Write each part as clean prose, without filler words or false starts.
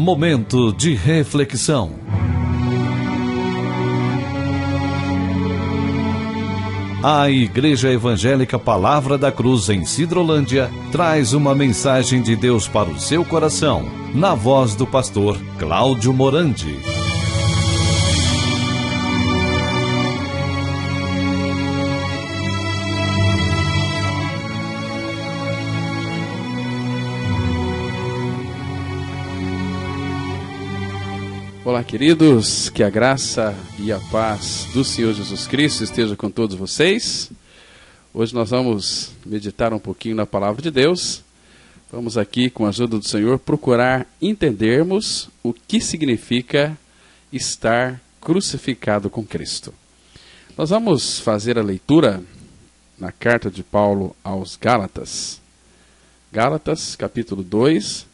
Momento de reflexão. A Igreja Evangélica Palavra da Cruz em Sidrolândia traz uma mensagem de Deus para o seu coração, na voz do pastor Cláudio Morandi. Olá, queridos, que a graça e a paz do Senhor Jesus Cristo esteja com todos vocês. Hoje nós vamos meditar um pouquinho na Palavra de Deus. Vamos aqui, com a ajuda do Senhor, procurar entendermos o que significa estar crucificado com Cristo. Nós vamos fazer a leitura na carta de Paulo aos Gálatas. Gálatas, capítulo 2.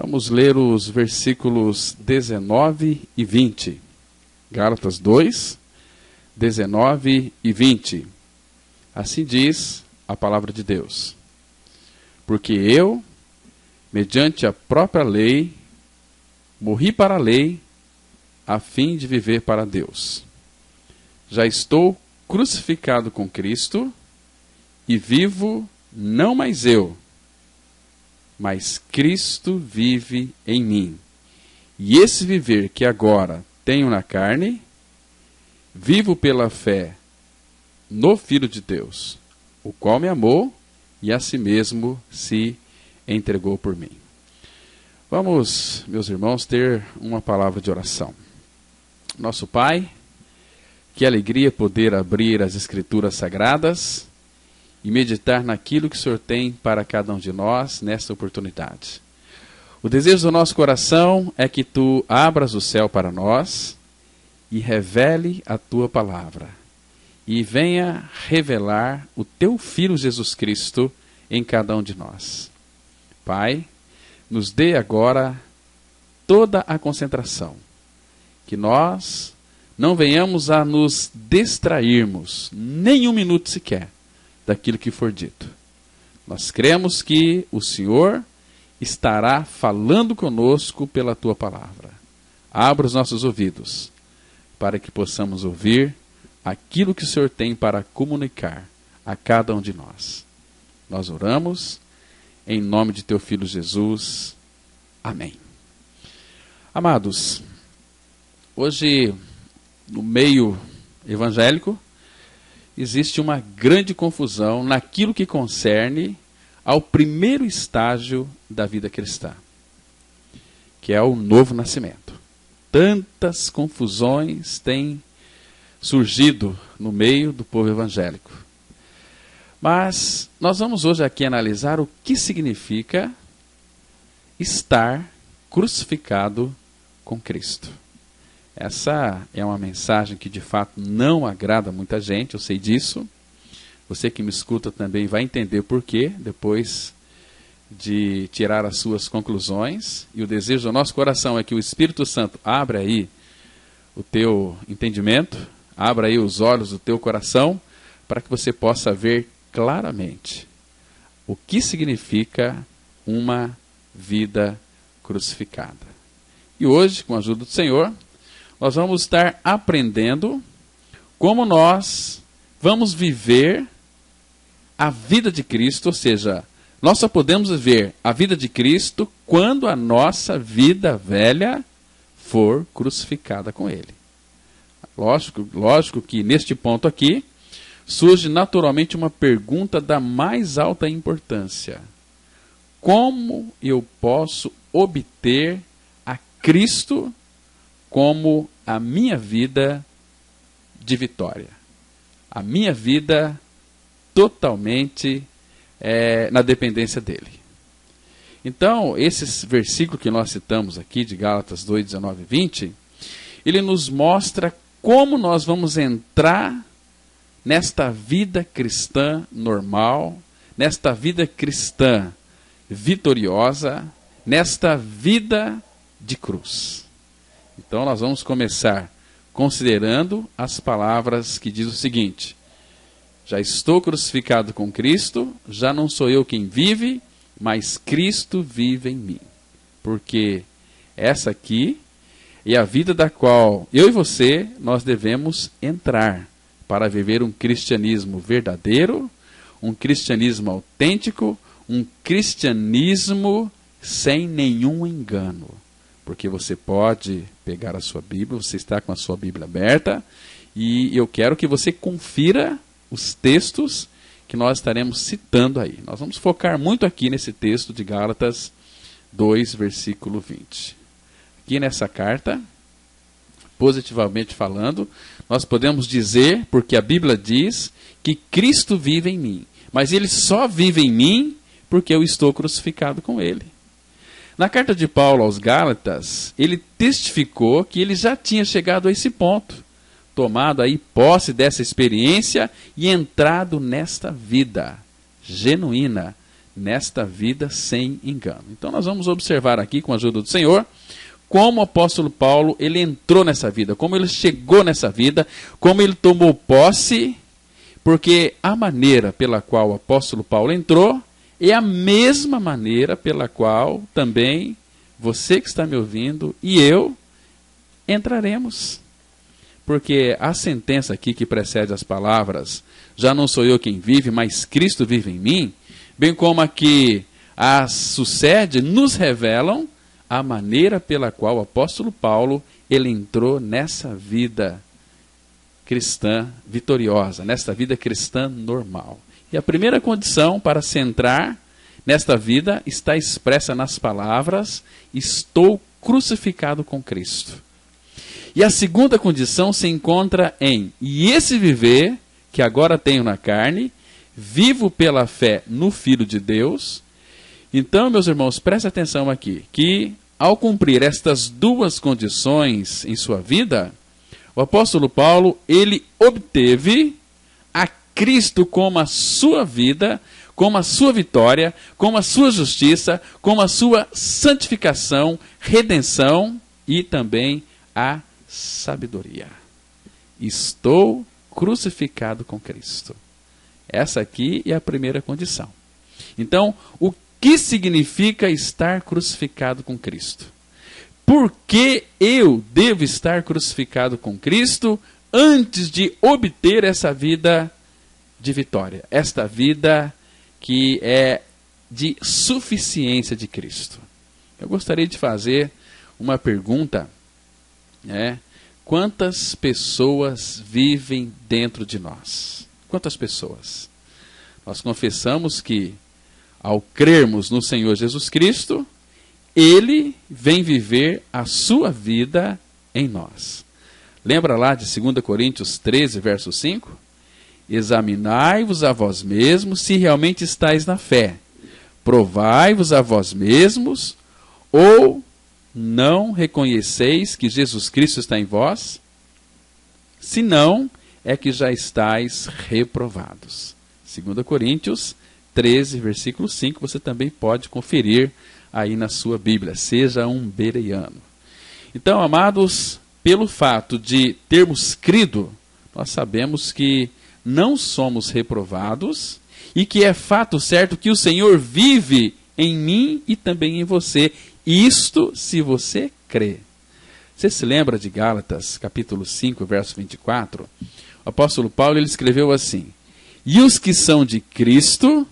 Vamos ler os versículos 19 e 20. Gálatas 2, 19 e 20. Assim diz a palavra de Deus. Porque eu, mediante a própria lei, morri para a lei, a fim de viver para Deus. Já estou crucificado com Cristo, e vivo não mais eu, mas Cristo vive em mim. E esse viver que agora tenho na carne, vivo pela fé no Filho de Deus, o qual me amou e a si mesmo se entregou por mim. Vamos, meus irmãos, ter uma palavra de oração. Nosso Pai, que alegria poder abrir as Escrituras Sagradas e meditar naquilo que o Senhor tem para cada um de nós nesta oportunidade. O desejo do nosso coração é que Tu abras o céu para nós e revele a Tua palavra. E venha revelar o Teu Filho Jesus Cristo em cada um de nós. Pai, nos dê agora toda a concentração. Que nós não venhamos a nos distrairmos, nem um minuto sequer, daquilo que for dito. Nós cremos que o Senhor estará falando conosco pela Tua palavra. Abra os nossos ouvidos para que possamos ouvir aquilo que o Senhor tem para comunicar a cada um de nós. Nós oramos em nome de Teu Filho Jesus. Amém. Amados, hoje no meio evangélico existe uma grande confusão naquilo que concerne ao primeiro estágio da vida cristã, que é o novo nascimento. Tantas confusões têm surgido no meio do povo evangélico. Mas nós vamos hoje aqui analisar o que significa estar crucificado com Cristo. Essa é uma mensagem que de fato não agrada muita gente, eu sei disso. Você que me escuta também vai entender por quê, depois de tirar as suas conclusões. E o desejo do nosso coração é que o Espírito Santo abra aí o teu entendimento, abra aí os olhos do teu coração, para que você possa ver claramente o que significa uma vida crucificada. E hoje, com a ajuda do Senhor, nós vamos estar aprendendo como nós vamos viver a vida de Cristo, ou seja, nós só podemos viver a vida de Cristo quando a nossa vida velha for crucificada com Ele. Lógico que neste ponto aqui surge naturalmente uma pergunta da mais alta importância. Como eu posso obter a Cristo como a minha vida de vitória? A minha vida totalmente na dependência dele. Então, esse versículo que nós citamos aqui, de Gálatas 2, 19 e 20, ele nos mostra como nós vamos entrar nesta vida cristã normal, nesta vida cristã vitoriosa, nesta vida de cruz. Então nós vamos começar considerando as palavras que diz o seguinte: já estou crucificado com Cristo, já não sou eu quem vive, mas Cristo vive em mim. Porque Essa aqui é a vida da qual eu e você, nós devemos entrar para viver um cristianismo verdadeiro, um cristianismo autêntico, um cristianismo sem nenhum engano. Porque você pode pegar a sua Bíblia, você está com a sua Bíblia aberta, e eu quero que você confira os textos que nós estaremos citando aí. Nós vamos focar muito aqui nesse texto de Gálatas 2, versículo 20. Aqui nessa carta, positivamente falando, nós podemos dizer, porque a Bíblia diz que Cristo vive em mim, mas Ele só vive em mim porque eu estou crucificado com Ele. Na carta de Paulo aos Gálatas, ele testificou que ele já tinha chegado a esse ponto, tomado aí posse dessa experiência e entrado nesta vida genuína, nesta vida sem engano. Então nós vamos observar aqui, com a ajuda do Senhor, como o apóstolo Paulo ele entrou nessa vida, como ele chegou nessa vida, como ele tomou posse, porque a maneira pela qual o apóstolo Paulo entrou é a mesma maneira pela qual também você que está me ouvindo e eu entraremos. Porque a sentença aqui que precede as palavras, já não sou eu quem vive, mas Cristo vive em mim, bem como a que a sucede, nos revelam a maneira pela qual o apóstolo Paulo ele entrou nessa vida cristã vitoriosa, nesta vida cristã normal. E a primeira condição para se entrar nesta vida está expressa nas palavras: estou crucificado com Cristo. E a segunda condição se encontra em: e esse viver que agora tenho na carne, vivo pela fé no Filho de Deus. Então, meus irmãos, prestem atenção aqui, que ao cumprir estas duas condições em sua vida, o apóstolo Paulo, ele obteve a Cristo como a sua vida, como a sua vitória, como a sua justiça, como a sua santificação, redenção e também a sabedoria. Estou crucificado com Cristo. Essa aqui é a primeira condição. Então, o que significa estar crucificado com Cristo? Por que eu devo estar crucificado com Cristo antes de obter essa vida de vitória? Esta vida que é de suficiência de Cristo. Eu gostaria de fazer uma pergunta, quantas pessoas vivem dentro de nós? Quantas pessoas? Nós confessamos que, ao crermos no Senhor Jesus Cristo, Ele vem viver a sua vida em nós. Lembra lá de 2 Coríntios 13, verso 5? Examinai-vos a vós mesmos se realmente estáis na fé. Provai-vos a vós mesmos, ou não reconheceis que Jesus Cristo está em vós? Se não, é que já estáis reprovados. 2 Coríntios 13, versículo 5, você também pode conferir aí na sua Bíblia. Seja um bereano. Então, amados, pelo fato de termos crido, nós sabemos que não somos reprovados e que é fato certo que o Senhor vive em mim e também em você. Isto se você crê. Você se lembra de Gálatas, capítulo 5, verso 24? O apóstolo Paulo ele escreveu assim: e os que são de Cristo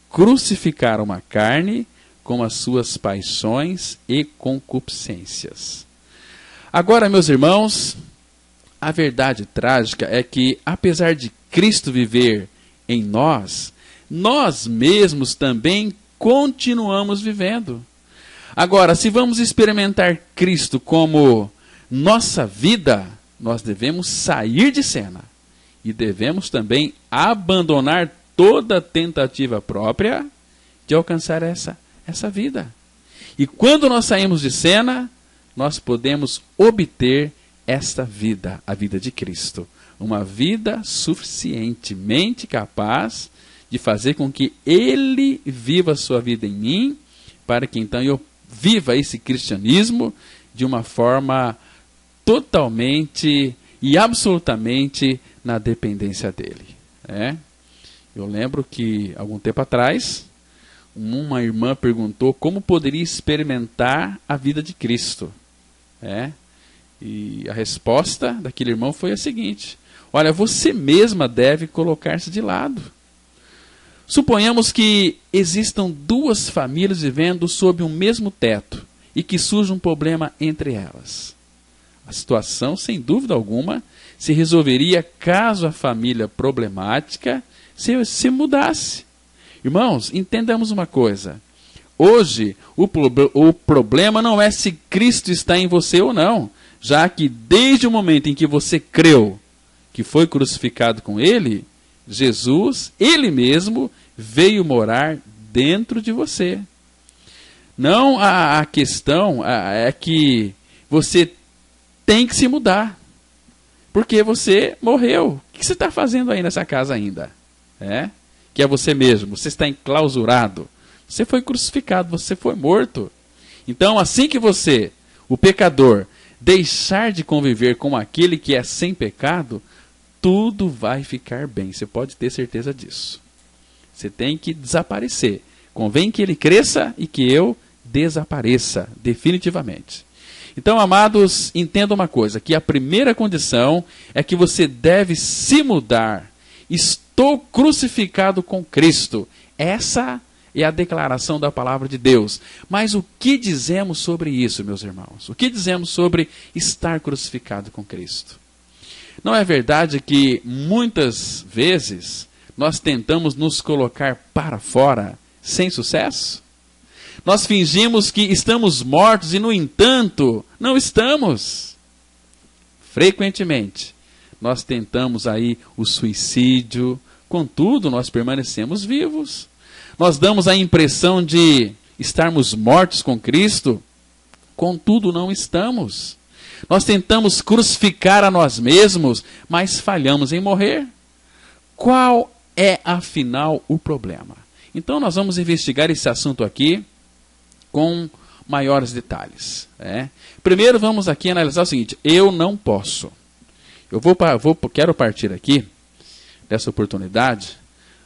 crucificaram a carne com as suas paixões e concupiscências. Agora, meus irmãos, a verdade trágica é que, apesar de Cristo viver em nós, nós mesmos também continuamos vivendo. Agora, se vamos experimentar Cristo como nossa vida, nós devemos sair de cena e devemos também abandonar toda tentativa própria de alcançar essa vida. E quando nós saímos de cena, nós podemos obter esta vida, a vida de Cristo. Uma vida suficientemente capaz de fazer com que Ele viva a sua vida em mim, para que então eu viva esse cristianismo de uma forma totalmente e absolutamente na dependência dEle. Eu lembro que, algum tempo atrás, uma irmã perguntou como poderia experimentar a vida de Cristo. E a resposta daquele irmão foi a seguinte: olha, você mesma deve colocar-se de lado. Suponhamos que existam duas famílias vivendo sob um mesmo teto e que surja um problema entre elas. A situação, sem dúvida alguma, se resolveria caso a família problemática se mudasse. Irmãos, entendamos uma coisa. Hoje, o problema não é se Cristo está em você ou não, já que desde o momento em que você creu que foi crucificado com Ele, Jesus, Ele mesmo, veio morar dentro de você. Não, a questão é que você tem que se mudar, porque você morreu. O que você está fazendo aí nessa casa ainda? Que é você mesmo, você está enclausurado. Você foi crucificado, você foi morto. Então, assim que você, o pecador, deixar de conviver com aquele que é sem pecado, tudo vai ficar bem. Você pode ter certeza disso. Você tem que desaparecer. Convém que ele cresça e que eu desapareça, definitivamente. Então, amados, entenda uma coisa, que a primeira condição é que você deve se mudar. Estou crucificado com Cristo. Essa é a declaração da palavra de Deus. Mas o que dizemos sobre isso, meus irmãos? O que dizemos sobre estar crucificado com Cristo? Não é verdade que muitas vezes nós tentamos nos colocar para fora sem sucesso? Nós fingimos que estamos mortos e, no entanto, não estamos. Frequentemente, nós tentamos aí o suicídio, contudo, nós permanecemos vivos. Nós damos a impressão de estarmos mortos com Cristo, contudo, não estamos. Nós tentamos crucificar a nós mesmos, mas falhamos em morrer. Qual é, afinal, o problema? Então, nós vamos investigar esse assunto aqui com maiores detalhes. Primeiro, vamos aqui analisar o seguinte: eu não posso. Quero partir aqui, dessa oportunidade,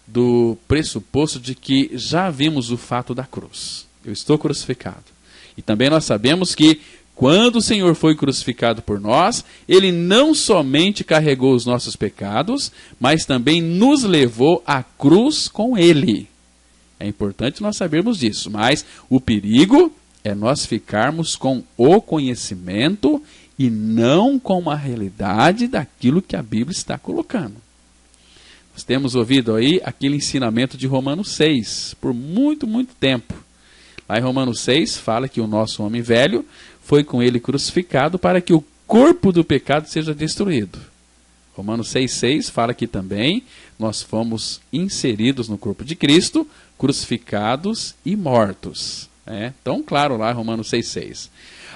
do pressuposto de que já vimos o fato da cruz. Eu estou crucificado. E também nós sabemos que, quando o Senhor foi crucificado por nós, Ele não somente carregou os nossos pecados, mas também nos levou à cruz com Ele. É importante nós sabermos disso, mas o perigo é nós ficarmos com o conhecimento e não com a realidade daquilo que a Bíblia está colocando. Nós temos ouvido aí aquele ensinamento de Romanos 6 por muito, muito tempo. Lá em Romanos 6 fala que o nosso homem velho foi com ele crucificado para que o corpo do pecado seja destruído. Romanos 6,6 fala que também nós fomos inseridos no corpo de Cristo, crucificados e mortos. Então, claro, lá Romanos 6,6.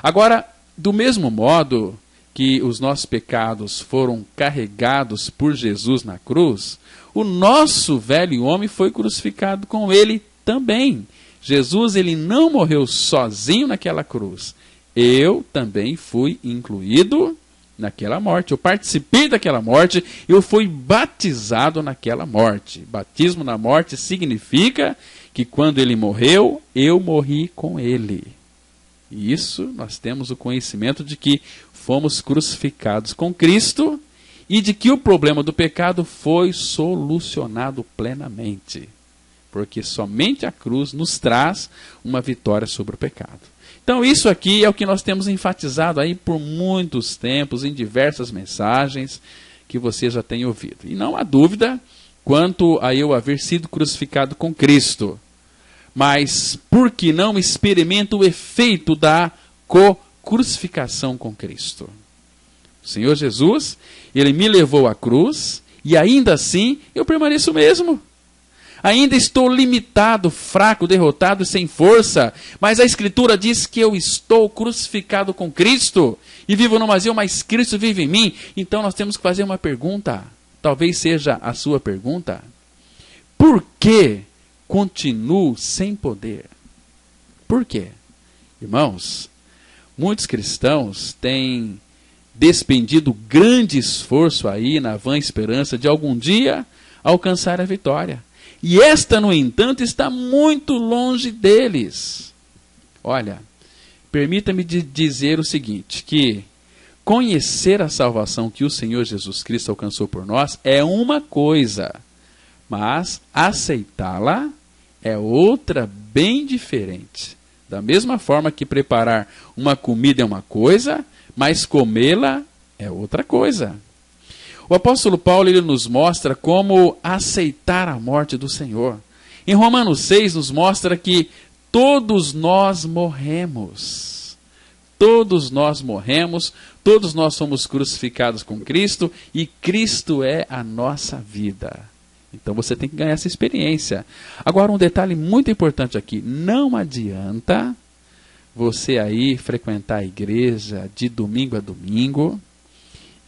Agora, do mesmo modo que os nossos pecados foram carregados por Jesus na cruz, o nosso velho homem foi crucificado com ele também. Jesus, ele não morreu sozinho naquela cruz. Eu também fui incluído naquela morte. Eu participei daquela morte, eu fui batizado naquela morte. Batismo na morte significa que quando ele morreu, eu morri com ele. E isso nós temos o conhecimento de que fomos crucificados com Cristo e de que o problema do pecado foi solucionado plenamente. Porque somente a cruz nos traz uma vitória sobre o pecado. Então isso aqui é o que nós temos enfatizado aí por muitos tempos, em diversas mensagens que você já tem ouvido. E não há dúvida quanto a eu haver sido crucificado com Cristo. Mas por que não experimento o efeito da crucificação com Cristo? O Senhor Jesus, Ele me levou à cruz e ainda assim eu permaneço o mesmo. Ainda estou limitado, fraco, derrotado e sem força. Mas a Escritura diz que eu estou crucificado com Cristo. E vivo não mais eu, mas Cristo vive em mim. Então nós temos que fazer uma pergunta. Talvez seja a sua pergunta. Por que continuo sem poder? Por quê? Irmãos, muitos cristãos têm despendido grande esforço aí na vã esperança de algum dia alcançar a vitória. E esta, no entanto, está muito longe deles. Olha, permita-me dizer o seguinte, que conhecer a salvação que o Senhor Jesus Cristo alcançou por nós é uma coisa, mas aceitá-la é outra bem diferente. Da mesma forma que preparar uma comida é uma coisa, mas comê-la é outra coisa. O apóstolo Paulo ele nos mostra como aceitar a morte do Senhor. Em Romanos 6 nos mostra que todos nós morremos. Todos nós morremos, todos nós somos crucificados com Cristo e Cristo é a nossa vida. Então você tem que ganhar essa experiência. Agora um detalhe muito importante aqui, não adianta você aí frequentar a igreja de domingo a domingo,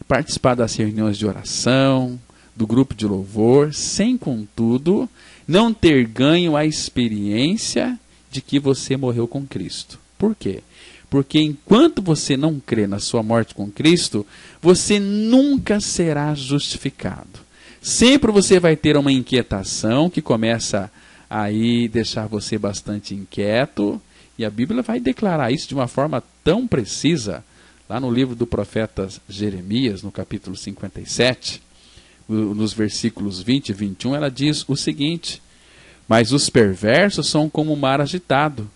participar das reuniões de oração, do grupo de louvor, sem, contudo, não ter ganho a experiência de que você morreu com Cristo. Por quê? Porque enquanto você não crê na sua morte com Cristo, você nunca será justificado. Sempre você vai ter uma inquietação que começa a deixar você bastante inquieto, e a Bíblia vai declarar isso de uma forma tão precisa. Lá no livro do profeta Jeremias, no capítulo 57, nos versículos 20 e 21, ela diz o seguinte: mas os perversos são como o mar agitado,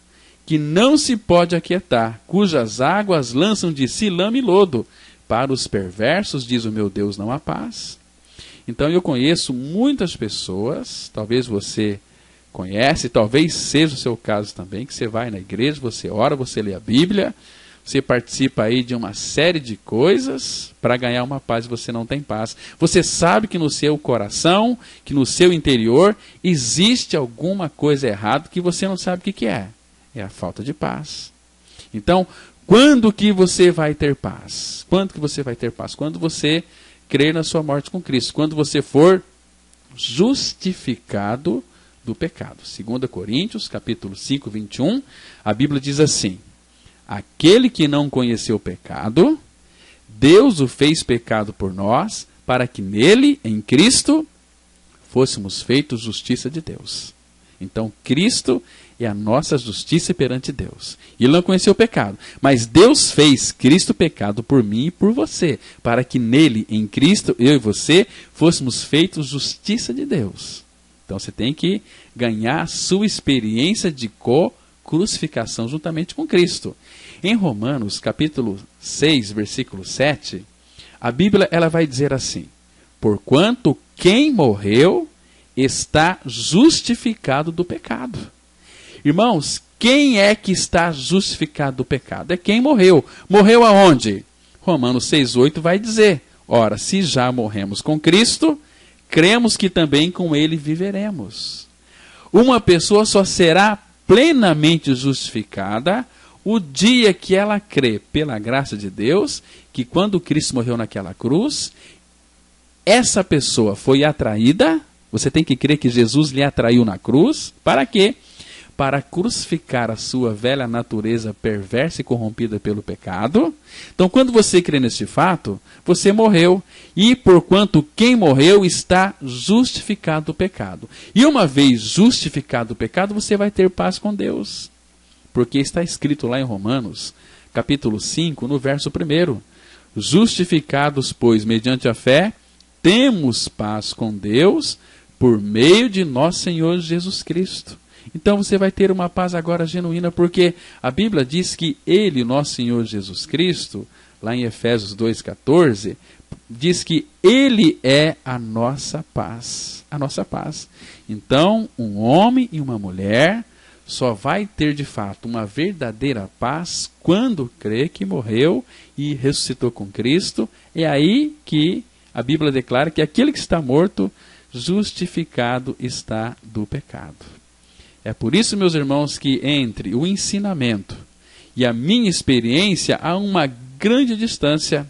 que não se pode aquietar, cujas águas lançam de si lama e lodo. Para os perversos, diz o meu Deus, não há paz. Então eu conheço muitas pessoas, talvez você conhece, talvez seja o seu caso também, que você vai na igreja, você ora, você lê a Bíblia, você participa aí de uma série de coisas para ganhar uma paz e você não tem paz. Você sabe que no seu coração, que no seu interior, existe alguma coisa errada que você não sabe o que é. É a falta de paz. Então, quando que você vai ter paz? Quando que você vai ter paz? Quando você crer na sua morte com Cristo. Quando você for justificado do pecado. 2 Coríntios, capítulo 5, 21, a Bíblia diz assim: aquele que não conheceu o pecado, Deus o fez pecado por nós, para que nele, em Cristo, fôssemos feitos justiça de Deus. Então, Cristo é a nossa justiça perante Deus. E ele não conheceu o pecado, mas Deus fez Cristo pecado por mim e por você, para que nele, em Cristo, eu e você, fôssemos feitos justiça de Deus. Então, você tem que ganhar a sua experiência de crucificação juntamente com Cristo. Em Romanos, capítulo 6, versículo 7, a Bíblia ela vai dizer assim: porquanto quem morreu está justificado do pecado. Irmãos, quem é que está justificado do pecado? É quem morreu. Morreu aonde? Romanos 6,8 vai dizer: ora, se já morremos com Cristo, cremos que também com ele viveremos. Uma pessoa só será plenamente justificada o dia que ela crê, pela graça de Deus, que quando Cristo morreu naquela cruz, essa pessoa foi atraída. Você tem que crer que Jesus lhe atraiu na cruz. Para quê? Para crucificar a sua velha natureza perversa e corrompida pelo pecado. Então, quando você crê neste fato, você morreu. E, porquanto quem morreu está justificado do pecado. E uma vez justificado do pecado, você vai ter paz com Deus. Porque está escrito lá em Romanos, capítulo 5, no verso 1. Justificados, pois, mediante a fé, temos paz com Deus por meio de nosso Senhor Jesus Cristo. Então você vai ter uma paz agora genuína, porque a Bíblia diz que Ele, nosso Senhor Jesus Cristo, lá em Efésios 2,14, diz que Ele é a nossa paz. A nossa paz. Então, um homem e uma mulher só vai ter de fato uma verdadeira paz quando crê que morreu e ressuscitou com Cristo. É aí que a Bíblia declara que aquele que está morto, justificado está do pecado. É por isso, meus irmãos, que entre o ensinamento e a minha experiência há uma grande distância.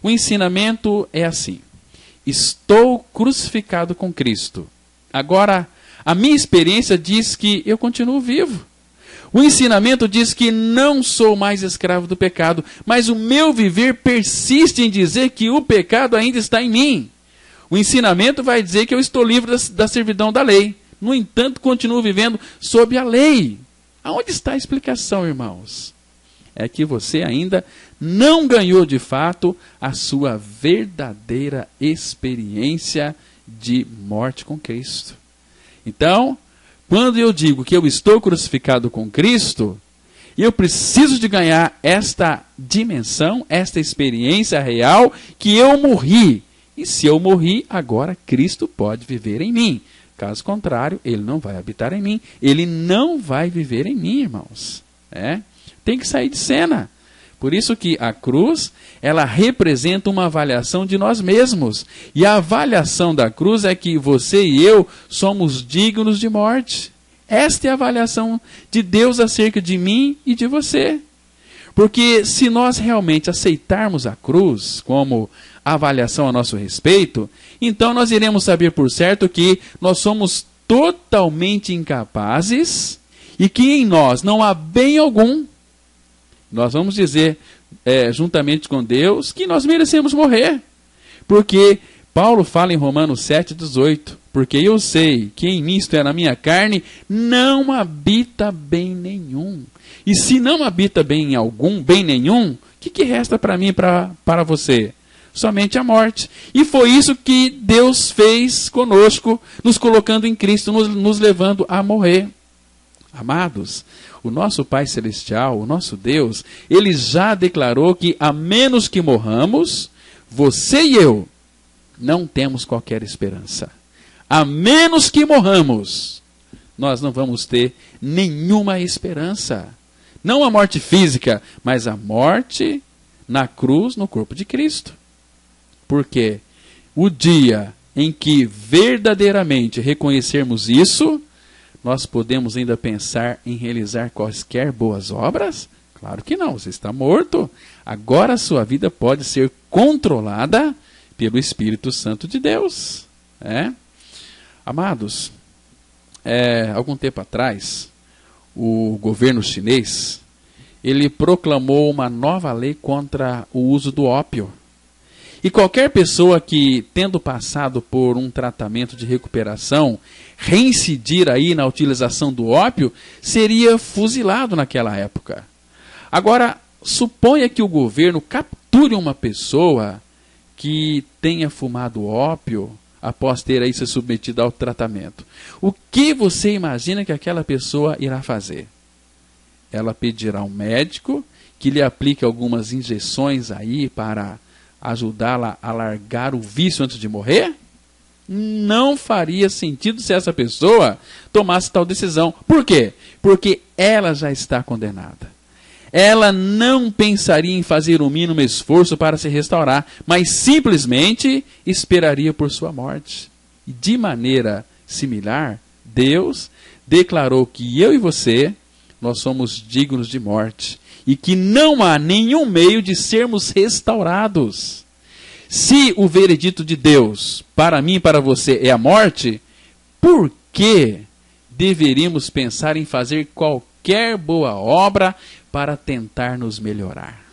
O ensinamento é assim: estou crucificado com Cristo. Agora, a minha experiência diz que eu continuo vivo. O ensinamento diz que não sou mais escravo do pecado, mas o meu viver persiste em dizer que o pecado ainda está em mim. O ensinamento vai dizer que eu estou livre da servidão da lei, No entanto, continuo vivendo sob a lei. Aonde está a explicação, irmãos? É que você ainda não ganhou de fato a sua verdadeira experiência de morte com Cristo. Então, quando eu digo que eu estou crucificado com Cristo, eu preciso de ganhar esta dimensão, esta experiência real, que eu morri. E se eu morri, agora Cristo pode viver em mim. Caso contrário, ele não vai habitar em mim. Ele não vai viver em mim, irmãos. Tem que sair de cena. Por isso que a cruz, ela representa uma avaliação de nós mesmos. E a avaliação da cruz é que você e eu somos dignos de morte. Esta é a avaliação de Deus acerca de mim e de você. Porque se nós realmente aceitarmos a cruz como avaliação a nosso respeito, então nós iremos saber por certo que nós somos totalmente incapazes e que em nós não há bem algum. Nós vamos dizer, juntamente com Deus, que nós merecemos morrer. Porque Paulo fala em Romanos 7,18, porque eu sei que em mim, isto é, na minha carne, não habita bem nenhum. E se não habita bem nenhum, o que resta para mim e para você? Somente a morte. E foi isso que Deus fez conosco, nos colocando em Cristo, nos levando a morrer. Amados, o nosso Pai Celestial, o nosso Deus, Ele já declarou que a menos que morramos, você e eu não temos qualquer esperança. A menos que morramos, nós não vamos ter nenhuma esperança. Não a morte física, mas a morte na cruz, no corpo de Cristo. Porque o dia em que verdadeiramente reconhecermos isso, nós podemos ainda pensar em realizar quaisquer boas obras? Claro que não, você está morto. Agora a sua vida pode ser controlada pelo Espírito Santo de Deus. Amados, algum tempo atrás, o governo chinês, ele proclamou uma nova lei contra o uso do ópio. E qualquer pessoa que, tendo passado por um tratamento de recuperação, reincidir aí na utilização do ópio, seria fuzilado naquela época. Agora, suponha que o governo capture uma pessoa que tenha fumado ópio após ter aí se submetido ao tratamento. O que você imagina que aquela pessoa irá fazer? Ela pedirá a um médico que lhe aplique algumas injeções aí para ajudá-la a largar o vício antes de morrer? Não faria sentido se essa pessoa tomasse tal decisão. Por quê? Porque ela já está condenada. Ela não pensaria em fazer o mínimo esforço para se restaurar, mas simplesmente esperaria por sua morte. E de maneira similar, Deus declarou que eu e você, nós somos dignos de morte. E que não há nenhum meio de sermos restaurados. Se o veredito de Deus, para mim e para você, é a morte, por que deveríamos pensar em fazer qualquer boa obra para tentar nos melhorar?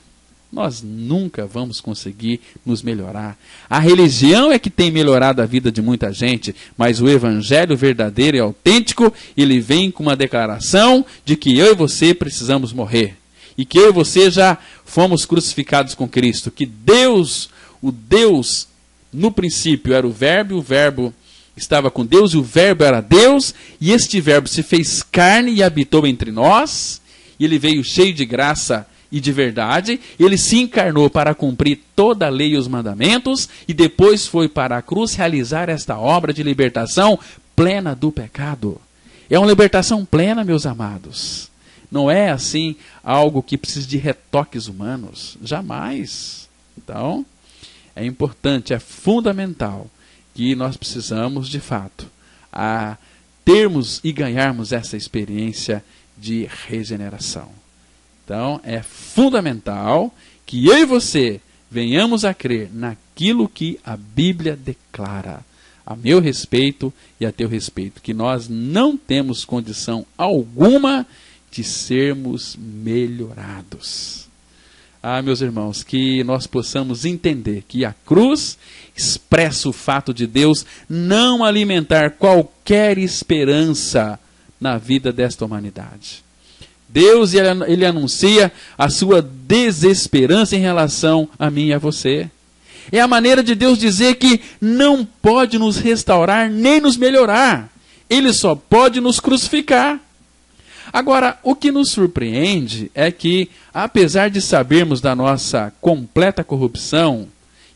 Nós nunca vamos conseguir nos melhorar. A religião é que tem melhorado a vida de muita gente, mas o evangelho verdadeiro e autêntico, ele vem com uma declaração de que eu e você precisamos morrer. E que eu e você já fomos crucificados com Cristo. Que Deus, o Deus, no princípio era o Verbo estava com Deus e o Verbo era Deus. E este Verbo se fez carne e habitou entre nós. E ele veio cheio de graça e de verdade. Ele se encarnou para cumprir toda a lei e os mandamentos. E depois foi para a cruz realizar esta obra de libertação plena do pecado. É uma libertação plena, meus amados. Não é assim algo que precisa de retoques humanos. Jamais. Então, é importante, é fundamental que nós precisamos, de fato, termos e ganharmos essa experiência de regeneração. Então, é fundamental que eu e você venhamos a crer naquilo que a Bíblia declara a meu respeito e a teu respeito, que nós não temos condição alguma de sermos melhorados. Meus irmãos, que nós possamos entender que a cruz expressa o fato de Deus não alimentar qualquer esperança na vida desta humanidade. Deus, ele anuncia a sua desesperança em relação a mim e a você. É a maneira de Deus dizer que não pode nos restaurar nem nos melhorar. Ele só pode nos crucificar. Agora, o que nos surpreende é que, apesar de sabermos da nossa completa corrupção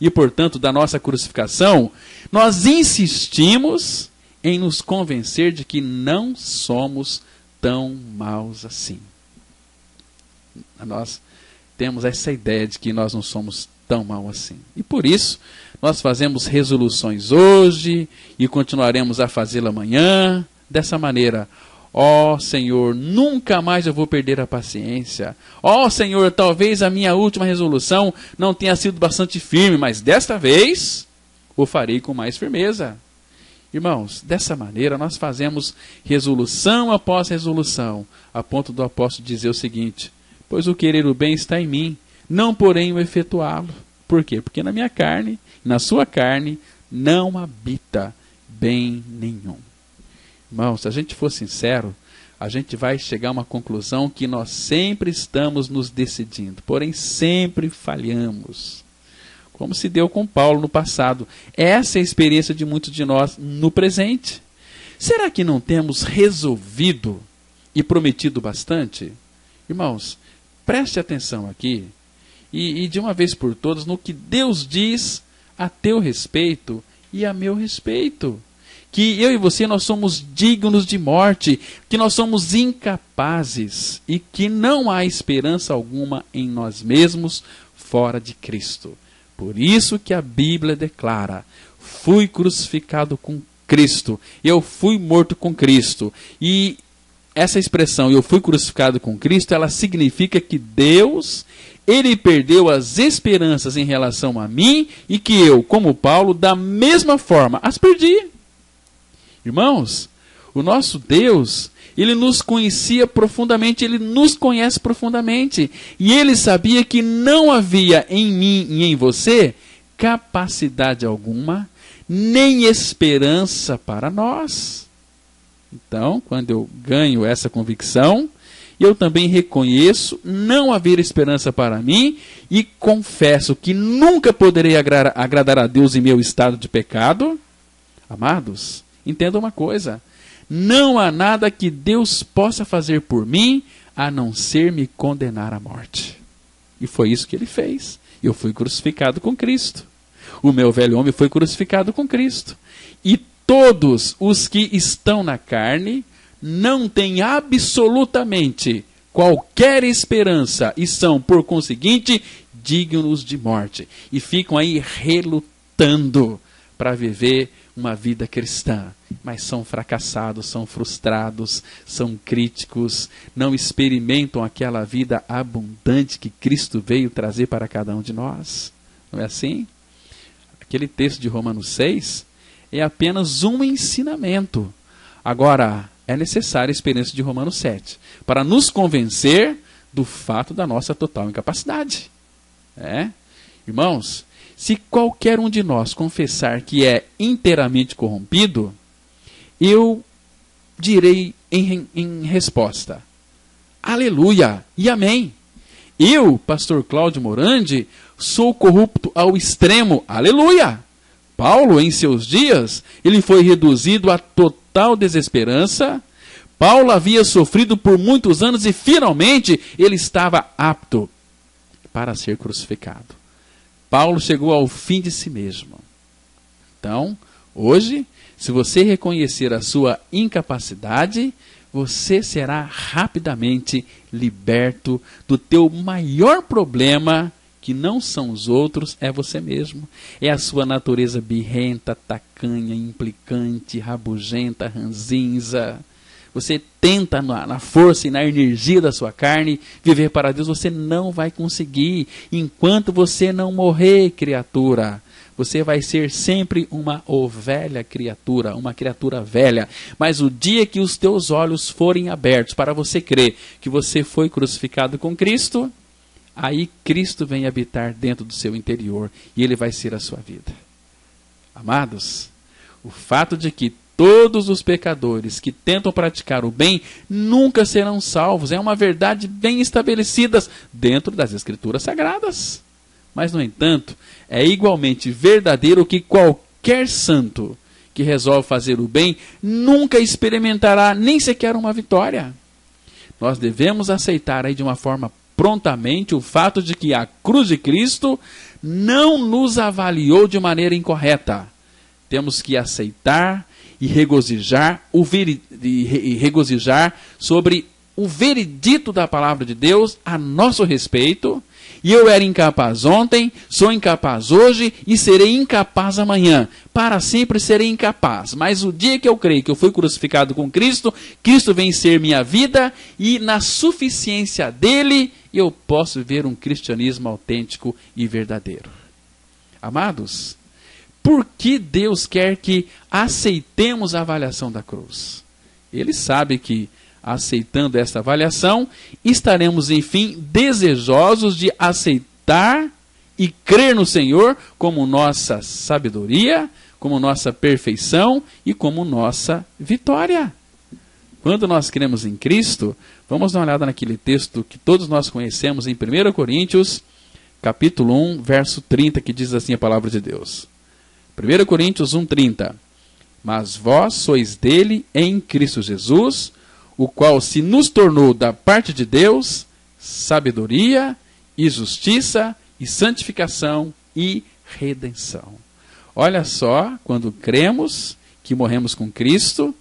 e, portanto, da nossa crucificação, nós insistimos em nos convencer de que não somos tão maus assim. Nós temos essa ideia de que nós não somos tão mal assim. E por isso, nós fazemos resoluções hoje e continuaremos a fazê-la amanhã, dessa maneira. Ó Senhor, nunca mais eu vou perder a paciência. Ó Senhor, talvez a minha última resolução não tenha sido bastante firme, mas desta vez o farei com mais firmeza. Irmãos, dessa maneira nós fazemos resolução após resolução, a ponto do apóstolo dizer o seguinte: pois o querer o bem está em mim, não porém o efetuá-lo. Por quê? Porque na minha carne, na sua carne, não habita bem nenhum. Irmãos, se a gente for sincero, a gente vai chegar a uma conclusão que nós sempre estamos nos decidindo, porém sempre falhamos. Como se deu com Paulo no passado. Essa é a experiência de muitos de nós no presente. Será que não temos resolvido e prometido bastante? Irmãos, preste atenção aqui e de uma vez por todas no que Deus diz a teu respeito e a meu respeito. Que eu e você, nós somos dignos de morte, que nós somos incapazes e que não há esperança alguma em nós mesmos fora de Cristo. Por isso que a Bíblia declara: fui crucificado com Cristo, eu fui morto com Cristo. E essa expressão, eu fui crucificado com Cristo, ela significa que Deus, ele perdeu as esperanças em relação a mim e que eu, como Paulo, da mesma forma, as perdi. Irmãos, o nosso Deus, ele nos conhecia profundamente, ele nos conhece profundamente. E ele sabia que não havia em mim e em você capacidade alguma, nem esperança para nós. Então, quando eu ganho essa convicção, eu também reconheço não haver esperança para mim e confesso que nunca poderei agradar a Deus em meu estado de pecado. Amados, entenda uma coisa: não há nada que Deus possa fazer por mim a não ser me condenar à morte. E foi isso que ele fez. Eu fui crucificado com Cristo. O meu velho homem foi crucificado com Cristo. E todos os que estão na carne não têm absolutamente qualquer esperança e são, por conseguinte, dignos de morte. E ficam aí relutando para viver uma vida cristã, mas são fracassados, são frustrados, são críticos, não experimentam aquela vida abundante que Cristo veio trazer para cada um de nós. Não é assim? Aquele texto de Romanos 6 é apenas um ensinamento. Agora, é necessária a experiência de Romanos 7 para nos convencer do fato da nossa total incapacidade. Irmãos, se qualquer um de nós confessar que é inteiramente corrompido, eu direi em resposta: aleluia e amém. Eu, pastor Cláudio Morandi, sou corrupto ao extremo, aleluia. Paulo, em seus dias, ele foi reduzido a total desesperança. Paulo havia sofrido por muitos anos e finalmente ele estava apto para ser crucificado. Paulo chegou ao fim de si mesmo. Então, hoje, se você reconhecer a sua incapacidade, você será rapidamente liberto do teu maior problema, que não são os outros, é você mesmo. É a sua natureza birrenta, tacanha, implicante, rabugenta, ranzinza. Você tenta na força e na energia da sua carne viver para Deus, você não vai conseguir. Enquanto você não morrer, criatura, você vai ser sempre uma ovelha criatura, uma criatura velha. Mas o dia que os teus olhos forem abertos para você crer que você foi crucificado com Cristo, aí Cristo vem habitar dentro do seu interior e ele vai ser a sua vida. Amados, o fato de que todos os pecadores que tentam praticar o bem nunca serão salvos é uma verdade bem estabelecida dentro das Escrituras Sagradas. Mas, no entanto, é igualmente verdadeiro que qualquer santo que resolve fazer o bem nunca experimentará nem sequer uma vitória. Nós devemos aceitar aí de uma forma prontamente o fato de que a cruz de Cristo não nos avaliou de maneira incorreta. Temos que aceitar e regozijar sobre o veredito da palavra de Deus a nosso respeito. E eu era incapaz ontem, sou incapaz hoje e serei incapaz amanhã. Para sempre serei incapaz. Mas o dia que eu creio que eu fui crucificado com Cristo, Cristo vem ser minha vida e na suficiência dele eu posso viver um cristianismo autêntico e verdadeiro. Amados, por que Deus quer que aceitemos a avaliação da cruz? Ele sabe que aceitando esta avaliação, estaremos, enfim, desejosos de aceitar e crer no Senhor como nossa sabedoria, como nossa perfeição e como nossa vitória. Quando nós cremos em Cristo, vamos dar uma olhada naquele texto que todos nós conhecemos em 1 Coríntios, capítulo 1, verso 30, que diz assim a palavra de Deus. 1 Coríntios 1, 30. Mas vós sois dele em Cristo Jesus, o qual se nos tornou da parte de Deus sabedoria e justiça e santificação e redenção. Olha só, quando cremos que morremos com Cristo,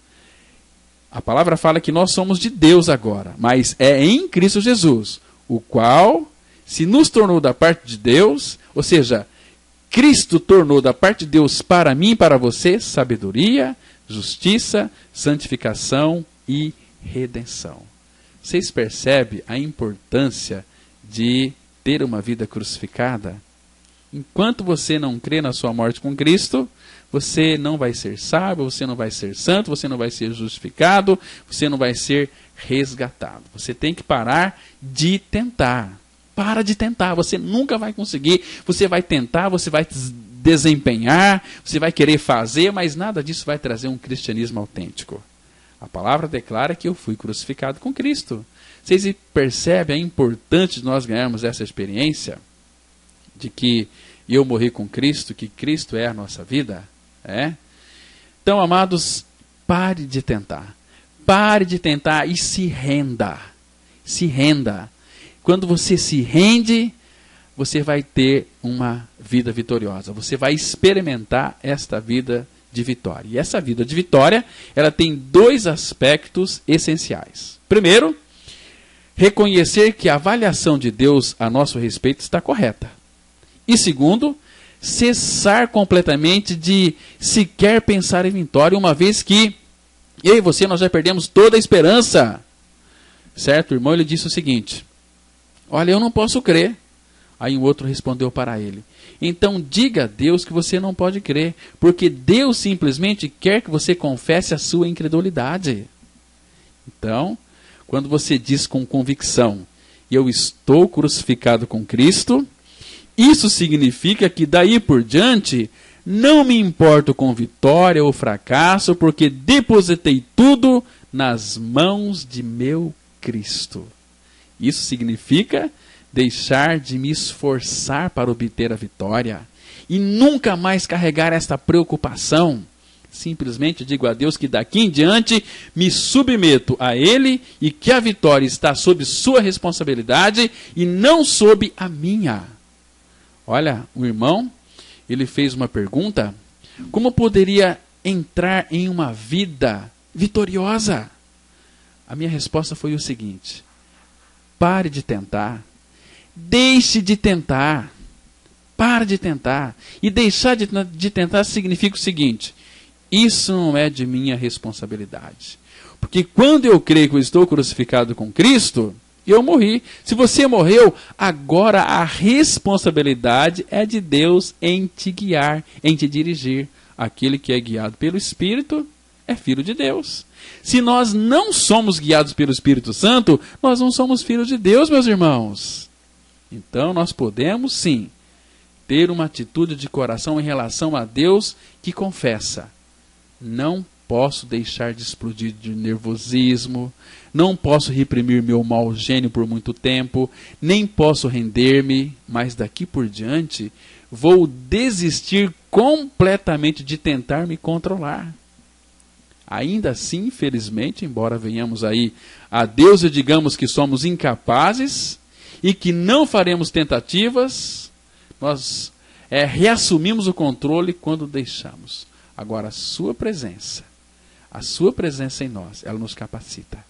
a palavra fala que nós somos de Deus agora, mas é em Cristo Jesus, o qual se nos tornou da parte de Deus, ou seja, Cristo tornou da parte de Deus para mim e para você sabedoria, justiça, santificação e redenção. Vocês percebem a importância de ter uma vida crucificada? Enquanto você não crê na sua morte com Cristo, você não vai ser sábio, você não vai ser santo, você não vai ser justificado, você não vai ser resgatado. Você tem que parar de tentar. Para de tentar, você nunca vai conseguir. Você vai tentar, você vai desempenhar, você vai querer fazer, mas nada disso vai trazer um cristianismo autêntico. A palavra declara que eu fui crucificado com Cristo. Vocês percebem a importância de nós ganharmos essa experiência? De que eu morri com Cristo, que Cristo é a nossa vida? Então, amados, pare de tentar. Pare de tentar e se renda. Se renda. Quando você se rende, você vai ter uma vida vitoriosa. Você vai experimentar esta vida de vitória. E essa vida de vitória, ela tem dois aspectos essenciais. Primeiro, reconhecer que a avaliação de Deus a nosso respeito está correta. E segundo, cessar completamente de sequer pensar em vitória, uma vez que eu e você, nós já perdemos toda a esperança. Certo? O irmão, ele disse o seguinte: olha, eu não posso crer. Aí o outro respondeu para ele: então diga a Deus que você não pode crer, porque Deus simplesmente quer que você confesse a sua incredulidade. Então, quando você diz com convicção, eu estou crucificado com Cristo, isso significa que daí por diante não me importo com vitória ou fracasso, porque depositei tudo nas mãos de meu Cristo. Isso significa deixar de me esforçar para obter a vitória e nunca mais carregar esta preocupação. Simplesmente digo a Deus que daqui em diante me submeto a Ele e que a vitória está sob sua responsabilidade e não sob a minha. Olha, o irmão, ele fez uma pergunta: como poderia entrar em uma vida vitoriosa? A minha resposta foi o seguinte: pare de tentar. Deixe de tentar. Pare de tentar. E deixar de tentar significa o seguinte: isso não é de minha responsabilidade. Porque quando eu creio que eu estou crucificado com Cristo, eu morri. Se você morreu, agora a responsabilidade é de Deus em te guiar, em te dirigir. Aquele que é guiado pelo Espírito é filho de Deus. Se nós não somos guiados pelo Espírito Santo, nós não somos filhos de Deus, meus irmãos. Então nós podemos sim ter uma atitude de coração em relação a Deus que confessa: não posso deixar de explodir de nervosismo, não posso reprimir meu mau gênio por muito tempo, nem posso render-me, mas daqui por diante vou desistir completamente de tentar me controlar. Ainda assim, infelizmente, embora venhamos aí a Deus e digamos que somos incapazes e que não faremos tentativas, nós reassumimos o controle quando deixamos. Agora, a sua presença em nós, ela nos capacita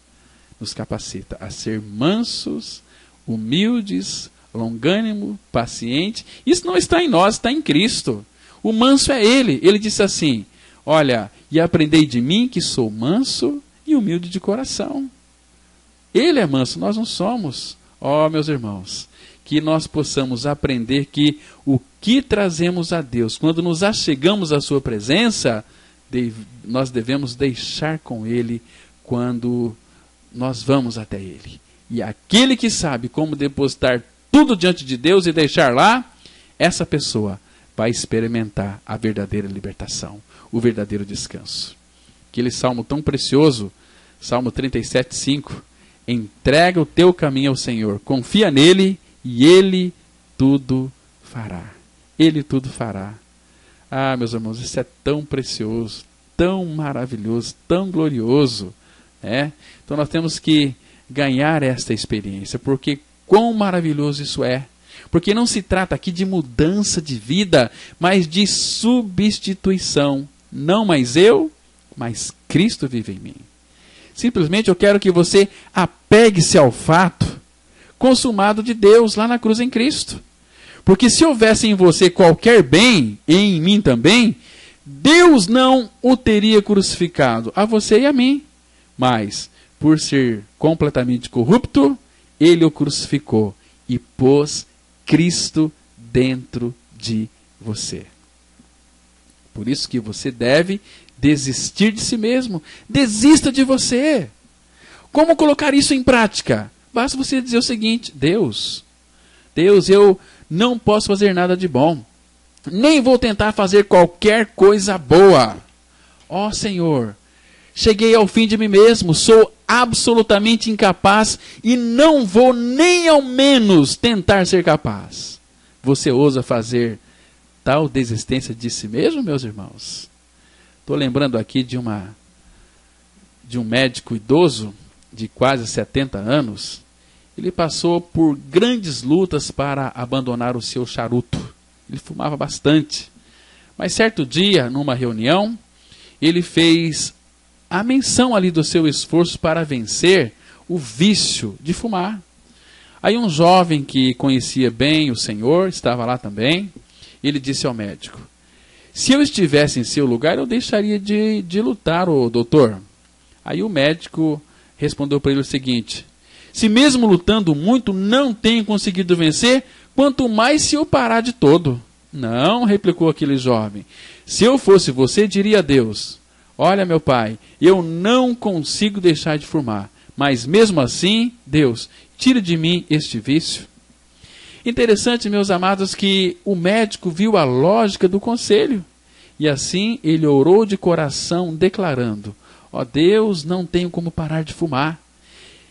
a ser mansos, humildes, longânimo, paciente. Isso não está em nós, está em Cristo. O manso é Ele. Ele disse assim: olha, e aprendei de mim que sou manso e humilde de coração. Ele é manso, nós não somos. Ó, meus irmãos, que nós possamos aprender que o que trazemos a Deus, quando nos achegamos à sua presença, nós devemos deixar com Ele quando nós vamos até Ele. E aquele que sabe como depositar tudo diante de Deus e deixar lá, essa pessoa vai experimentar a verdadeira libertação, o verdadeiro descanso. Aquele salmo tão precioso, Salmo 37:5, entrega o teu caminho ao Senhor, confia nele e Ele tudo fará. Ele tudo fará. Ah, meus irmãos, isso é tão precioso, tão maravilhoso, tão glorioso. Então nós temos que ganhar esta experiência, porque quão maravilhoso isso é. Porque não se trata aqui de mudança de vida, mas de substituição. Não mais eu, mas Cristo vive em mim. Simplesmente eu quero que você apegue-se ao fato consumado de Deus lá na cruz em Cristo. Porque se houvesse em você qualquer bem, e em mim também, Deus não o teria crucificado, a você e a mim. Mas, por ser completamente corrupto, Ele o crucificou e pôs Cristo dentro de você. Por isso que você deve desistir de si mesmo. Desista de você. Como colocar isso em prática? Basta você dizer o seguinte: Deus, eu não posso fazer nada de bom. Nem vou tentar fazer qualquer coisa boa. Ó Senhor, cheguei ao fim de mim mesmo, sou absolutamente incapaz e não vou nem ao menos tentar ser capaz. Você ousa fazer tal desistência de si mesmo, meus irmãos? Estou lembrando aqui de um médico idoso de quase 70 anos. Ele passou por grandes lutas para abandonar o seu charuto. Ele fumava bastante. Mas certo dia, numa reunião, ele fez a menção ali do seu esforço para vencer o vício de fumar. Aí um jovem que conhecia bem o Senhor, estava lá também, ele disse ao médico: se eu estivesse em seu lugar, eu deixaria de lutar, ô doutor. Aí o médico respondeu para ele o seguinte: se mesmo lutando muito não tenho conseguido vencer, quanto mais se eu parar de todo. Não, replicou aquele jovem, se eu fosse você, diria a Deus: olha, meu pai, eu não consigo deixar de fumar, mas mesmo assim, Deus, tire de mim este vício. Interessante, meus amados, que o médico viu a lógica do conselho. E assim ele orou de coração, declarando: ó Deus, não tenho como parar de fumar.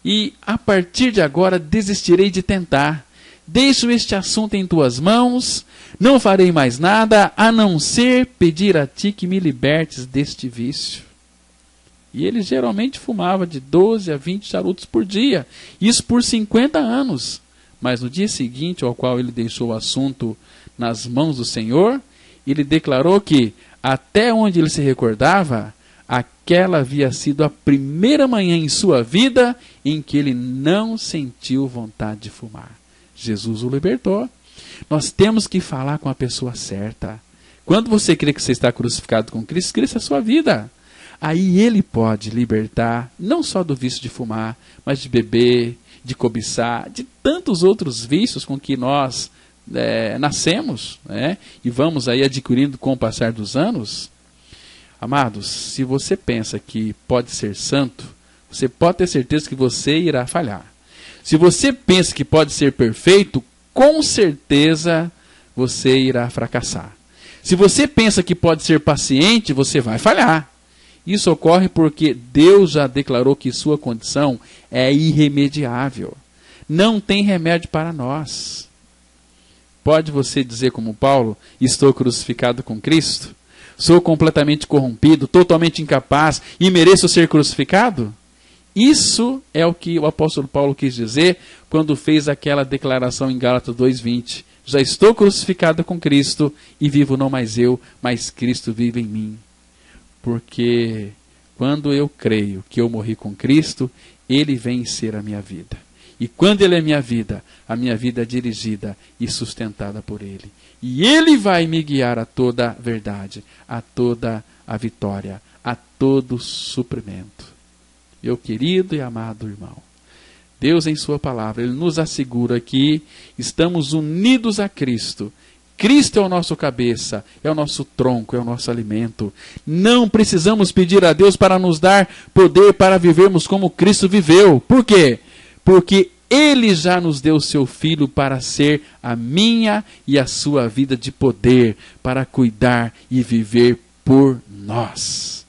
E a partir de agora desistirei de tentar. Deixo este assunto em tuas mãos, não farei mais nada a não ser pedir a ti que me libertes deste vício. E ele geralmente fumava de 12 a 20 charutos por dia, isso por 50 anos. Mas no dia seguinte, ao qual ele deixou o assunto nas mãos do Senhor, ele declarou que, até onde ele se recordava, aquela havia sido a primeira manhã em sua vida em que ele não sentiu vontade de fumar. Jesus o libertou. Nós temos que falar com a pessoa certa. Quando você crê que você está crucificado com Cristo, Cristo é a sua vida. Aí Ele pode libertar, não só do vício de fumar, mas de beber, de cobiçar, de tantos outros vícios com que nós nascemos, e vamos aí adquirindo com o passar dos anos. Amados, se você pensa que pode ser santo, você pode ter certeza que você irá falhar. Se você pensa que pode ser perfeito, com certeza você irá fracassar. Se você pensa que pode ser paciente, você vai falhar. Isso ocorre porque Deus já declarou que sua condição é irremediável. Não tem remédio para nós. Pode você dizer como Paulo, estou crucificado com Cristo? Sou completamente corrompido, totalmente incapaz e mereço ser crucificado? Isso é o que o apóstolo Paulo quis dizer quando fez aquela declaração em Gálatas 2:20. Já estou crucificado com Cristo e vivo não mais eu, mas Cristo vive em mim. Porque quando eu creio que eu morri com Cristo, Ele vem ser a minha vida. E quando Ele é minha vida é dirigida e sustentada por Ele. E Ele vai me guiar a toda a verdade, a toda a vitória, a todo suprimento. Meu querido e amado irmão, Deus em sua palavra, Ele nos assegura que estamos unidos a Cristo. Cristo é o nosso cabeça, é o nosso tronco, é o nosso alimento. Não precisamos pedir a Deus para nos dar poder para vivermos como Cristo viveu. Por quê? Porque Ele já nos deu o seu Filho para ser a minha e a sua vida de poder, para cuidar e viver por nós.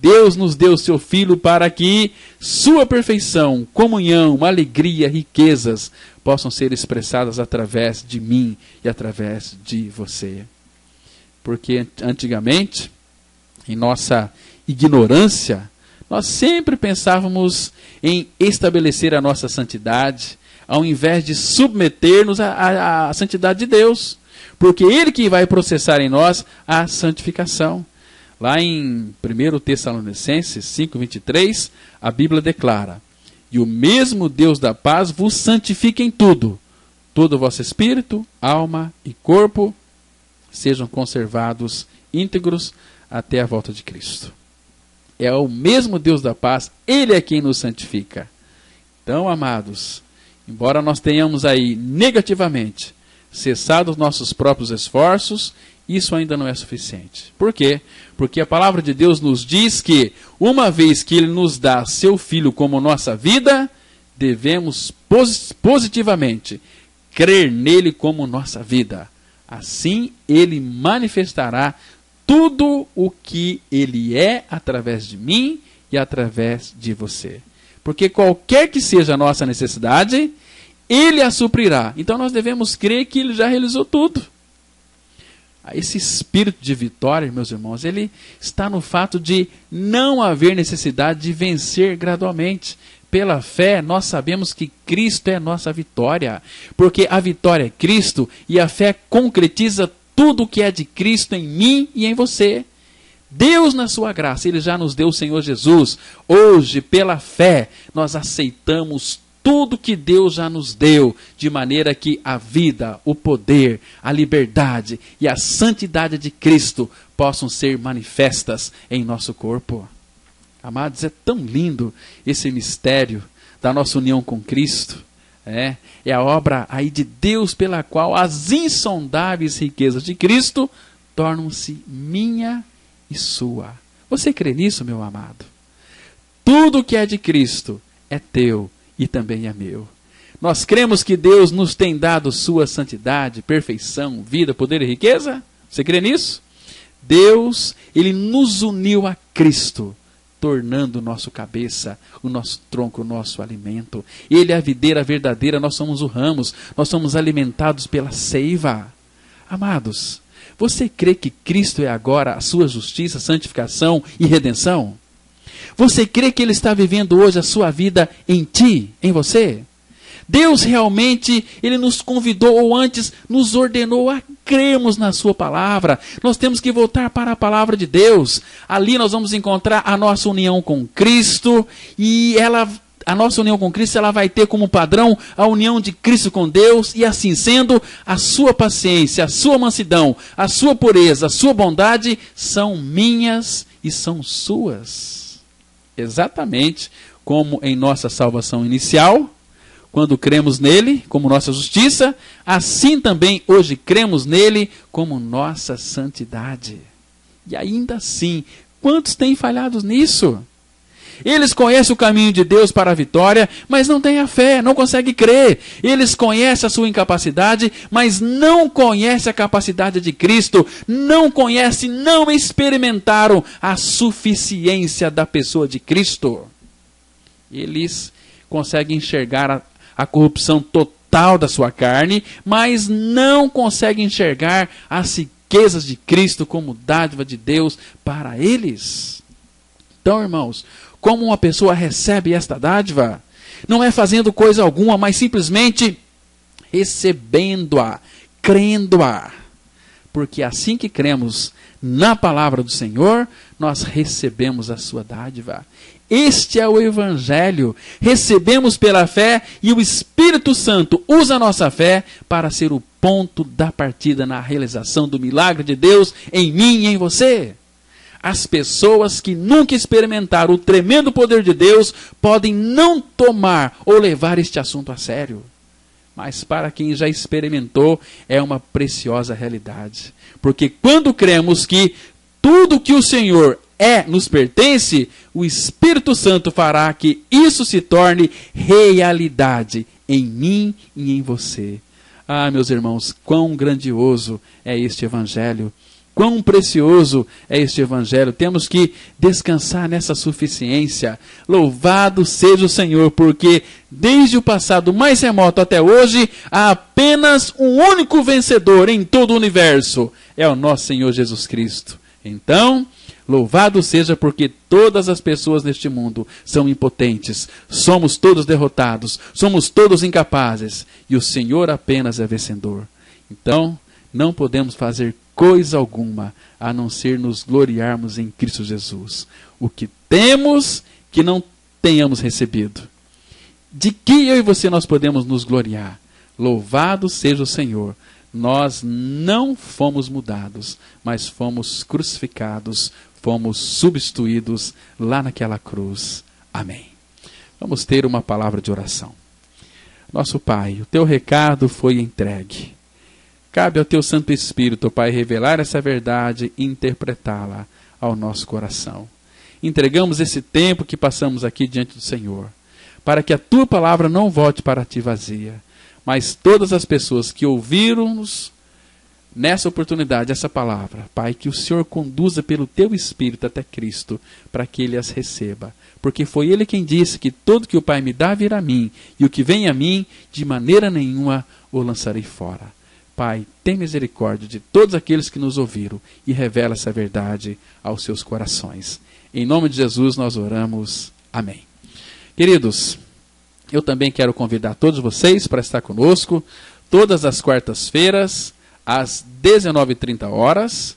Deus nos deu o seu Filho para que sua perfeição, comunhão, alegria, riquezas possam ser expressadas através de mim e através de você. Porque antigamente, em nossa ignorância, nós sempre pensávamos em estabelecer a nossa santidade, ao invés de submeter-nos à santidade de Deus. Porque Ele que vai processar em nós a santificação. Lá em 1 Tessalonicenses 5:23, a Bíblia declara: e o mesmo Deus da paz vos santifique em tudo, todo o vosso espírito, alma e corpo sejam conservados íntegros até a volta de Cristo. É o mesmo Deus da paz, Ele é quem nos santifica. Então, amados, embora nós tenhamos aí negativamente cessado os nossos próprios esforços, isso ainda não é suficiente. Por quê? Porque a palavra de Deus nos diz que, uma vez que Ele nos dá seu Filho como nossa vida, devemos positivamente crer nele como nossa vida. Assim, Ele manifestará tudo o que Ele é através de mim e através de você. Porque qualquer que seja a nossa necessidade, Ele a suprirá. Então nós devemos crer que Ele já realizou tudo. Esse espírito de vitória, meus irmãos, ele está no fato de não haver necessidade de vencer gradualmente. Pela fé, nós sabemos que Cristo é nossa vitória. Porque a vitória é Cristo e a fé concretiza tudo o que é de Cristo em mim e em você. Deus, na sua graça, Ele já nos deu o Senhor Jesus. Hoje, pela fé, nós aceitamos tudo que Deus já nos deu, de maneira que a vida, o poder, a liberdade e a santidade de Cristo possam ser manifestas em nosso corpo. Amados, é tão lindo esse mistério da nossa união com Cristo. É a obra aí de Deus pela qual as insondáveis riquezas de Cristo tornam-se minha e sua. Você crê nisso, meu amado? Tudo que é de Cristo é teu e também é meu. Nós cremos que Deus nos tem dado sua santidade, perfeição, vida, poder e riqueza? Você crê nisso? Deus, Ele nos uniu a Cristo, tornando o nosso cabeça, o nosso tronco, o nosso alimento. Ele é a videira verdadeira, nós somos o ramos, nós somos alimentados pela seiva. Amados, você crê que Cristo é agora a sua justiça, santificação e redenção? Você crê que Ele está vivendo hoje a sua vida em ti, em você? Deus realmente, Ele nos convidou, ou antes nos ordenou a crermos na sua palavra. Nós temos que voltar para a palavra de Deus. Ali nós vamos encontrar a nossa união com Cristo, e a nossa união com Cristo, ela vai ter como padrão a união de Cristo com Deus, e assim sendo, a sua paciência, a sua mansidão, a sua pureza, a sua bondade são minhas e são suas. Exatamente como em nossa salvação inicial, quando cremos nele como nossa justiça, assim também hoje cremos nele como nossa santidade. E ainda assim, quantos têm falhado nisso? Eles conhecem o caminho de Deus para a vitória, mas não têm a fé, não conseguem crer. Eles conhecem a sua incapacidade, mas não conhecem a capacidade de Cristo. Não conhecem, não experimentaram a suficiência da pessoa de Cristo. Eles conseguem enxergar a corrupção total da sua carne, mas não conseguem enxergar as riquezas de Cristo como dádiva de Deus para eles. Então, irmãos, como uma pessoa recebe esta dádiva? Não é fazendo coisa alguma, mas simplesmente recebendo-a, crendo-a. Porque assim que cremos na palavra do Senhor, nós recebemos a sua dádiva. Este é o Evangelho. Recebemos pela fé e o Espírito Santo usa a nossa fé para ser o ponto da partida na realização do milagre de Deus em mim e em você. As pessoas que nunca experimentaram o tremendo poder de Deus podem não tomar ou levar este assunto a sério. Mas para quem já experimentou, é uma preciosa realidade. Porque quando cremos que tudo que o Senhor nos pertence, o Espírito Santo fará que isso se torne realidade em mim e em você. Ah, meus irmãos, quão grandioso é este Evangelho. Quão precioso é este Evangelho. Temos que descansar nessa suficiência. Louvado seja o Senhor, porque desde o passado mais remoto até hoje, há apenas um único vencedor em todo o universo. É o nosso Senhor Jesus Cristo. Então, louvado seja, porque todas as pessoas neste mundo são impotentes. Somos todos derrotados. Somos todos incapazes. E o Senhor apenas é vencedor. Então, não podemos fazer coisa alguma, a não ser nos gloriarmos em Cristo Jesus. O que temos que não tenhamos recebido. De que eu e você nós podemos nos gloriar? Louvado seja o Senhor. Nós não fomos mudados, mas fomos crucificados, fomos substituídos lá naquela cruz. Amém. Vamos ter uma palavra de oração. Nosso Pai, o teu recado foi entregue. Cabe ao teu Santo Espírito, Pai, revelar essa verdade e interpretá-la ao nosso coração. Entregamos esse tempo que passamos aqui diante do Senhor, para que a tua palavra não volte para ti vazia, mas todas as pessoas que ouviram-nos nessa oportunidade, essa palavra, Pai, que o Senhor conduza pelo teu Espírito até Cristo, para que Ele as receba. Porque foi Ele quem disse que todo que o Pai me dá virá a mim, e o que vem a mim, de maneira nenhuma o lançarei fora. Pai, tem misericórdia de todos aqueles que nos ouviram e revela essa verdade aos seus corações. Em nome de Jesus nós oramos. Amém. Queridos, eu também quero convidar todos vocês para estar conosco todas as quartas-feiras, às 19h30.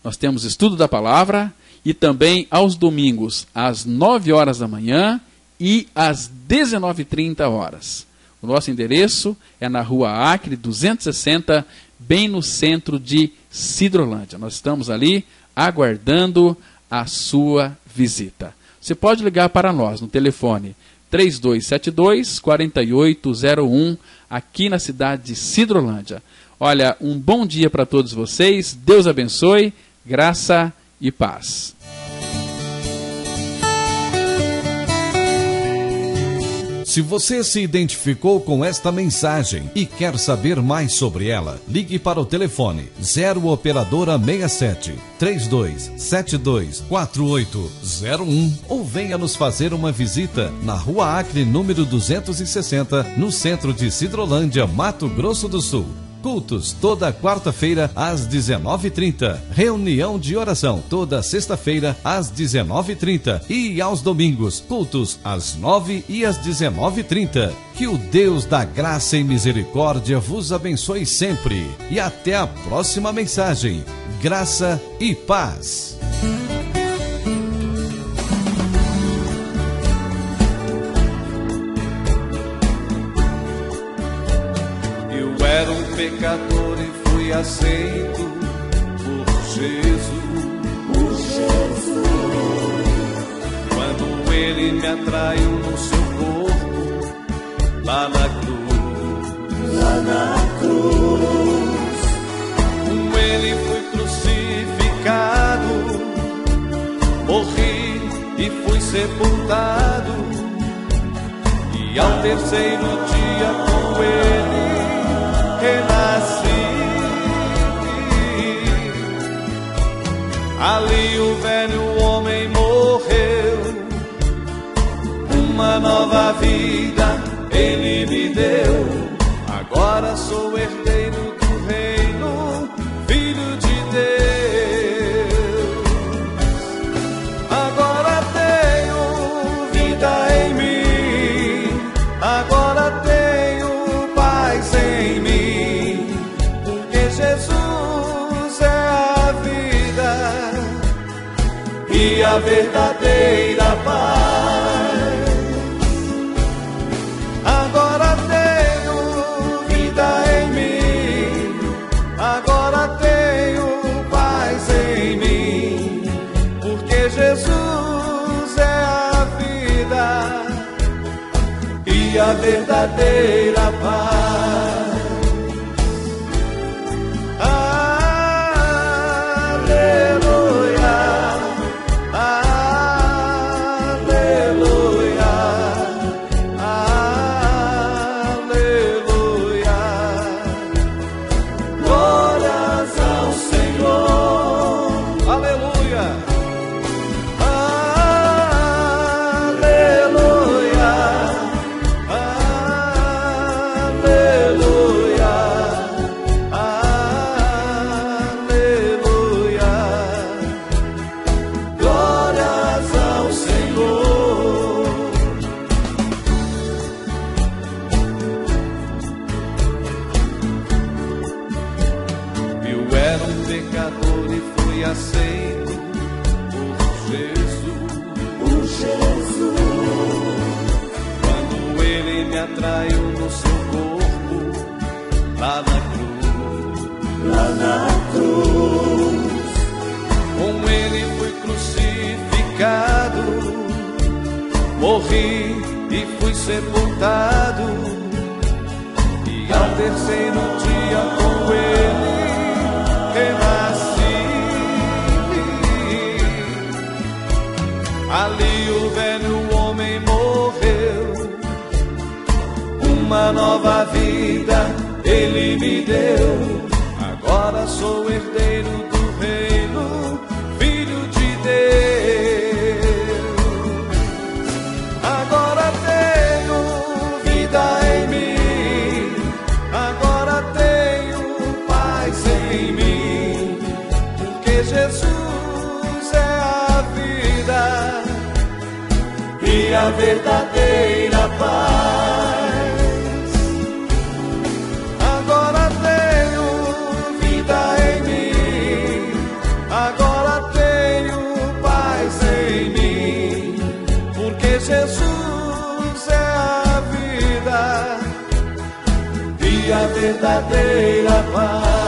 Nós temos estudo da palavra e também aos domingos, às 9h da manhã e às 19h30. O nosso endereço é na Rua Acre 260, bem no centro de Sidrolândia. Nós estamos ali aguardando a sua visita. Você pode ligar para nós no telefone 3272-4801, aqui na cidade de Sidrolândia. Olha, um bom dia para todos vocês. Deus abençoe, graça e paz. Se você se identificou com esta mensagem e quer saber mais sobre ela, ligue para o telefone 0 operadora 67 32724801 ou venha nos fazer uma visita na Rua Acre, número 260, no centro de Sidrolândia, Mato Grosso do Sul. Cultos toda quarta-feira às 19h30. Reunião de oração toda sexta-feira às 19h30. E aos domingos, cultos às 9h e às 19h30. Que o Deus da graça e misericórdia vos abençoe sempre. E até a próxima mensagem. Graça e paz. Era um pecador e fui aceito por Jesus. Quando Ele me atraiu no seu corpo, lá na cruz, com Ele fui crucificado, morri e fui sepultado, e ao terceiro dia com ele renasci. Ali o velho homem morreu, uma nova vida ele me deu. Agora sou herdeiro do reino, filho de Deus. Agora tenho vida em mim, agora tenho paz em mim, porque Jesus é a vida e a verdadeira paz. Agora tenho vida em mim, agora tenho paz em mim, porque Jesus é a vida e a verdadeira paz. Atraiu no seu corpo, lá na cruz. Com ele fui crucificado, morri e fui sepultado, e ao terceiro dia com ele renasci. Ali o velho homem morreu, uma nova vida ele me deu. Agora sou herdeiro do reino, filho de Deus. Agora tenho vida em mim, agora tenho paz em mim, porque Jesus é a vida e a verdadeira paz. Jesus é a vida e a verdadeira paz.